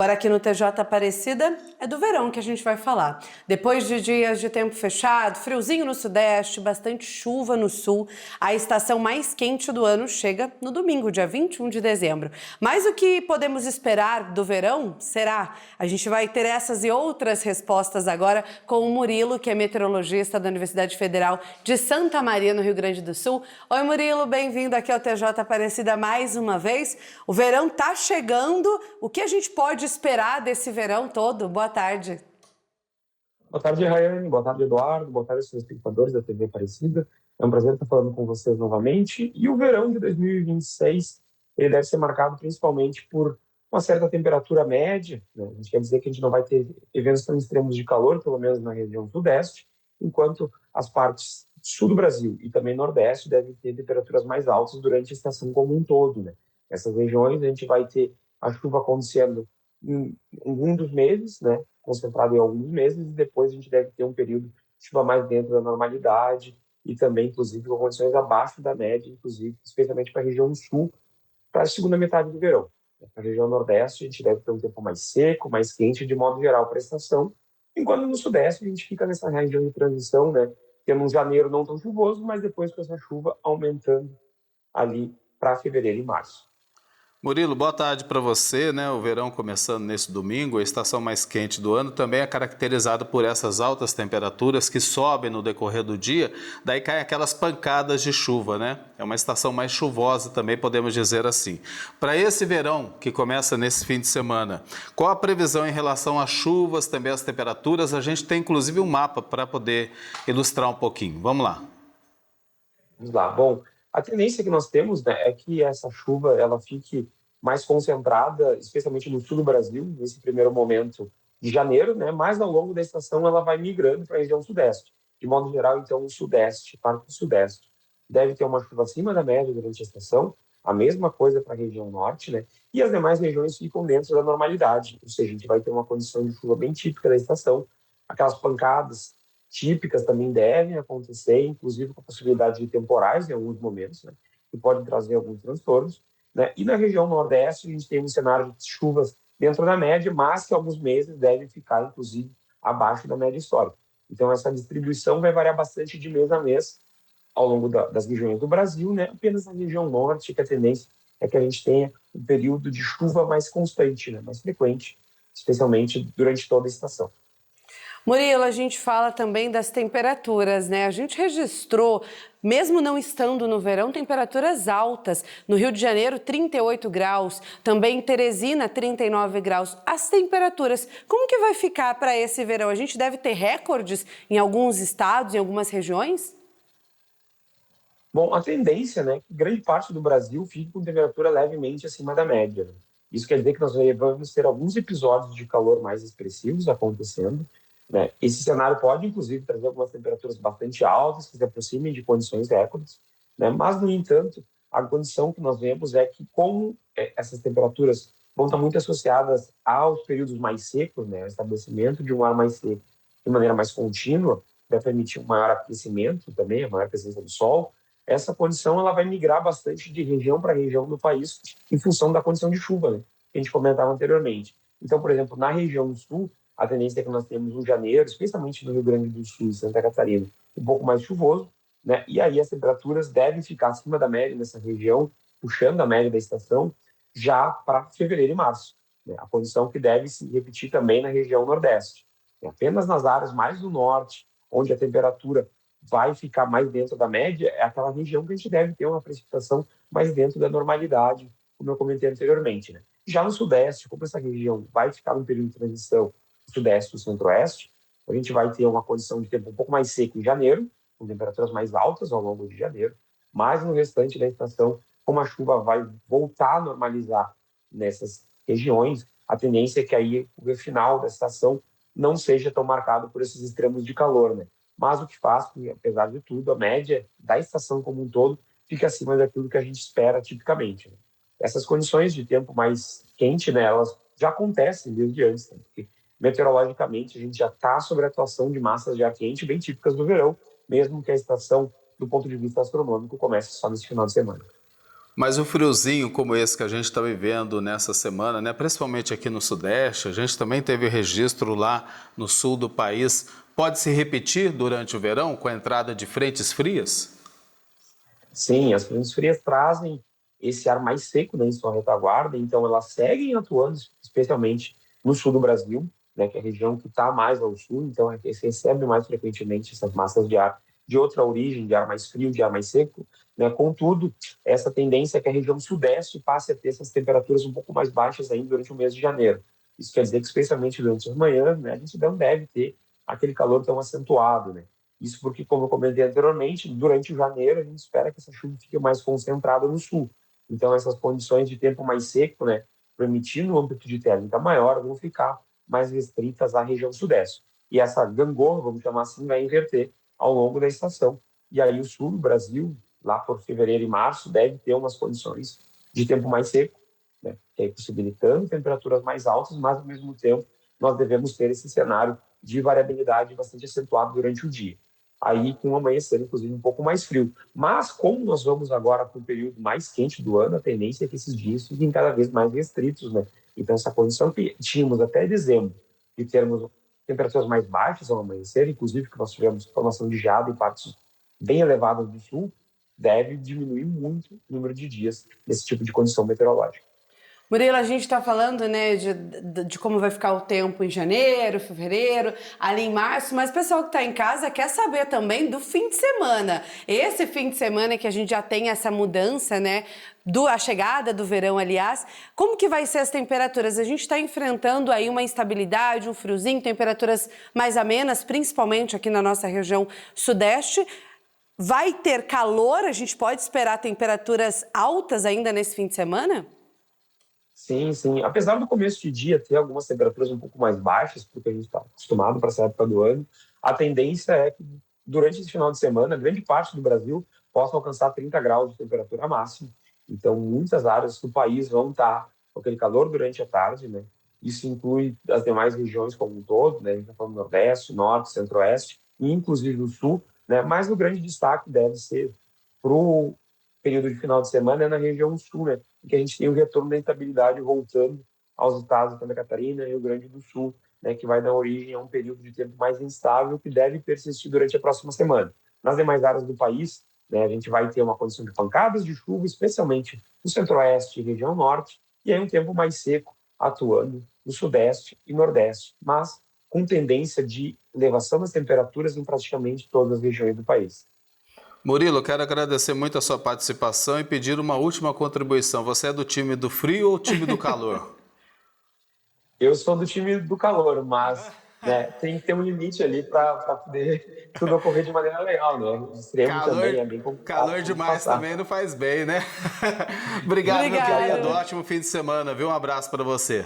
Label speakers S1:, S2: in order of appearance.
S1: Agora aqui no TJ Aparecida é do verão que a gente vai falar. Depois de dias de tempo fechado, friozinho no sudeste, bastante chuva no sul, a estação mais quente do ano chega no domingo, dia 21 de dezembro. Mas o que podemos esperar do verão será? A gente vai ter essas e outras respostas agora com o Murilo, que é meteorologista da Universidade Federal de Santa Maria, no Rio Grande do Sul. Oi, Murilo, bem-vindo aqui ao TJ Aparecida mais uma vez. O verão tá chegando, o que a gente pode esperar desse verão todo? Boa tarde.
S2: Boa tarde, Rayane. Boa tarde, Eduardo. Boa tarde, seus espectadores da TV Aparecida. É um prazer estar falando com vocês novamente. E o verão de 2026, ele deve ser marcado principalmente por uma certa temperatura média, né? A gente quer dizer que a gente não vai ter eventos tão extremos de calor, pelo menos na região sudeste, enquanto as partes sul do Brasil e também nordeste devem ter temperaturas mais altas durante a estação como um todo, né? Nessas regiões a gente vai ter a chuva acontecendo em um dos meses, né? Concentrado em alguns meses, e depois a gente deve ter um período de chuva mais dentro da normalidade e também, inclusive, com condições abaixo da média, inclusive, especialmente para a região sul, para a segunda metade do verão. Na região nordeste, a gente deve ter um tempo mais seco, mais quente, de modo geral, para a estação, enquanto no sudeste a gente fica nessa região de transição, né? Tendo um janeiro não tão chuvoso, mas depois com essa chuva aumentando ali para fevereiro e março.
S3: Murilo, boa tarde para você, né? O verão começando nesse domingo, a estação mais quente do ano também é caracterizada por essas altas temperaturas que sobem no decorrer do dia, daí caem aquelas pancadas de chuva, né? É uma estação mais chuvosa também, podemos dizer assim. Para esse verão que começa nesse fim de semana, qual a previsão em relação às chuvas, também às temperaturas? A gente tem inclusive um mapa para poder ilustrar um pouquinho. Vamos lá.
S2: Vamos lá. Bom, a tendência que nós temos, né, é que essa chuva ela fique mais concentrada, especialmente no sul do Brasil, nesse primeiro momento de janeiro, né, mas ao longo da estação ela vai migrando para a região sudeste. De modo geral, então, o sudeste, parte do sudeste, deve ter uma chuva acima da média durante a estação, a mesma coisa para a região norte, né, e as demais regiões ficam dentro da normalidade, ou seja, a gente vai ter uma condição de chuva bem típica da estação, aquelas pancadas típicas também devem acontecer, inclusive com a possibilidade de temporais em alguns momentos, né, que podem trazer alguns transtornos, né? E na região nordeste a gente tem um cenário de chuvas dentro da média, mas que alguns meses devem ficar, inclusive, abaixo da média histórica. Então essa distribuição vai variar bastante de mês a mês ao longo das regiões do Brasil, né? Apenas na região norte que a tendência é que a gente tenha um período de chuva mais constante, né? Mais frequente, especialmente durante toda a estação.
S1: Murilo, a gente fala também das temperaturas, né? A gente registrou, mesmo não estando no verão, temperaturas altas. No Rio de Janeiro, 38 graus. Também em Teresina, 39 graus. As temperaturas, como que vai ficar para esse verão? A gente deve ter recordes em alguns estados, em algumas regiões?
S2: Bom, a tendência, né, é que grande parte do Brasil fique com temperatura levemente acima da média, né? Isso quer dizer que nós vamos ter alguns episódios de calor mais expressivos acontecendo, né? Esse cenário pode, inclusive, trazer algumas temperaturas bastante altas, que se aproximem de condições recordes, né? Mas, no entanto, a condição que nós vemos é que, como essas temperaturas vão estar muito associadas aos períodos mais secos, né, o estabelecimento de um ar mais seco de maneira mais contínua, vai permitir um maior aquecimento também, a maior presença do sol. Essa condição ela vai migrar bastante de região para região do país em função da condição de chuva, né, que a gente comentava anteriormente. Então, por exemplo, na região sul, a tendência é que nós temos um janeiro, especialmente no Rio Grande do Sul e Santa Catarina, um pouco mais chuvoso, né? E aí as temperaturas devem ficar acima da média nessa região, puxando a média da estação, já para fevereiro e março, né? A condição que deve se repetir também na região nordeste. E apenas nas áreas mais do norte, onde a temperatura vai ficar mais dentro da média, é aquela região que a gente deve ter uma precipitação mais dentro da normalidade, como eu comentei anteriormente, né? Já no sudeste, como essa região vai ficar num período de transição sudeste e centro-oeste, a gente vai ter uma condição de tempo um pouco mais seco em janeiro, com temperaturas mais altas ao longo de janeiro, mas no restante da estação, como a chuva vai voltar a normalizar nessas regiões, a tendência é que aí o final da estação não seja tão marcado por esses extremos de calor, né? Mas o que faz com que, apesar de tudo, a média da estação como um todo fica acima daquilo que a gente espera tipicamente, né? Essas condições de tempo mais quente, né, elas já acontecem desde antes, né? Porque meteorologicamente a gente já está sobre a atuação de massas de ar quente bem típicas do verão, mesmo que a estação, do ponto de vista astronômico, comece só nesse final de semana.
S3: Mas o friozinho como esse que a gente está vivendo nessa semana, né, principalmente aqui no Sudeste, a gente também teve registro lá no sul do país, pode se repetir durante o verão com a entrada de frentes frias?
S2: Sim, as frentes frias trazem esse ar mais seco, né, em sua retaguarda, então elas seguem atuando, especialmente no sul do Brasil, né, que é a região que está mais ao sul, então é que se recebe mais frequentemente essas massas de ar de outra origem, de ar mais frio, de ar mais seco, né. Contudo, essa tendência é que a região sudeste passe a ter essas temperaturas um pouco mais baixas ainda durante o mês de janeiro. Isso quer dizer que, especialmente durante as manhãs, né, a gente não deve ter aquele calor tão acentuado, né. Isso porque, como eu comentei anteriormente, durante o janeiro a gente espera que essa chuva fique mais concentrada no sul. Então, essas condições de tempo mais seco, né, permitindo uma amplitude térmica maior, vão ficar mais restritas à região sudeste. E essa gangorra, vamos chamar assim, vai inverter ao longo da estação. E aí o sul do Brasil, lá por fevereiro e março, deve ter umas condições de tempo mais seco, né, que aí possibilitando temperaturas mais altas, mas ao mesmo tempo nós devemos ter esse cenário de variabilidade bastante acentuado durante o dia. Aí com o amanhecer, inclusive, um pouco mais frio. Mas como nós vamos agora para o período mais quente do ano, a tendência é que esses dias fiquem cada vez mais restritos, né? Então, essa condição que tínhamos até dezembro, de termos temperaturas mais baixas ao amanhecer, inclusive que nós tivemos formação de geada em partes bem elevadas do sul, deve diminuir muito o número de dias desse tipo de condição meteorológica.
S1: Murilo, a gente está falando, né, de como vai ficar o tempo em janeiro, fevereiro, ali em março, mas o pessoal que está em casa quer saber também do fim de semana. Esse fim de semana que a gente já tem essa mudança, né, a chegada do verão, aliás, como que vai ser as temperaturas? A gente está enfrentando aí uma instabilidade, um friozinho, temperaturas mais amenas, principalmente aqui na nossa região sudeste. Vai ter calor? A gente pode esperar temperaturas altas ainda nesse fim de semana?
S2: Sim, sim. Apesar do começo de dia ter algumas temperaturas um pouco mais baixas, porque a gente está acostumado para essa época do ano, a tendência é que durante esse final de semana, grande parte do Brasil possa alcançar 30 graus de temperatura máxima. Então, muitas áreas do país vão estar com aquele calor durante a tarde, né? Isso inclui as demais regiões como um todo, né? A gente está falando do Nordeste, Norte, Centro-Oeste e inclusive o Sul, né? Mas o grande destaque deve ser para o período de final de semana é na região Sul, né? Que a gente tem o retorno da instabilidade voltando aos estados de Santa Catarina e Rio Grande do Sul, né, que vai dar origem a um período de tempo mais instável que deve persistir durante a próxima semana. Nas demais áreas do país, né, a gente vai ter uma condição de pancadas de chuva, especialmente no centro-oeste e região norte, e aí um tempo mais seco atuando no sudeste e nordeste, mas com tendência de elevação das temperaturas em praticamente todas as regiões do país.
S3: Murilo, quero agradecer muito a sua participação e pedir uma última contribuição. Você é do time do frio ou time do calor?
S2: Eu sou do time do calor, mas né, tem que ter um limite ali para poder tudo ocorrer de maneira legal, né? O extremo também é bem complicado
S3: Calor
S2: de
S3: demais
S2: passar.
S3: também não faz bem, né? Obrigado, meu
S1: Obrigada.
S3: querido. Ótimo fim de semana, viu? Um abraço para você.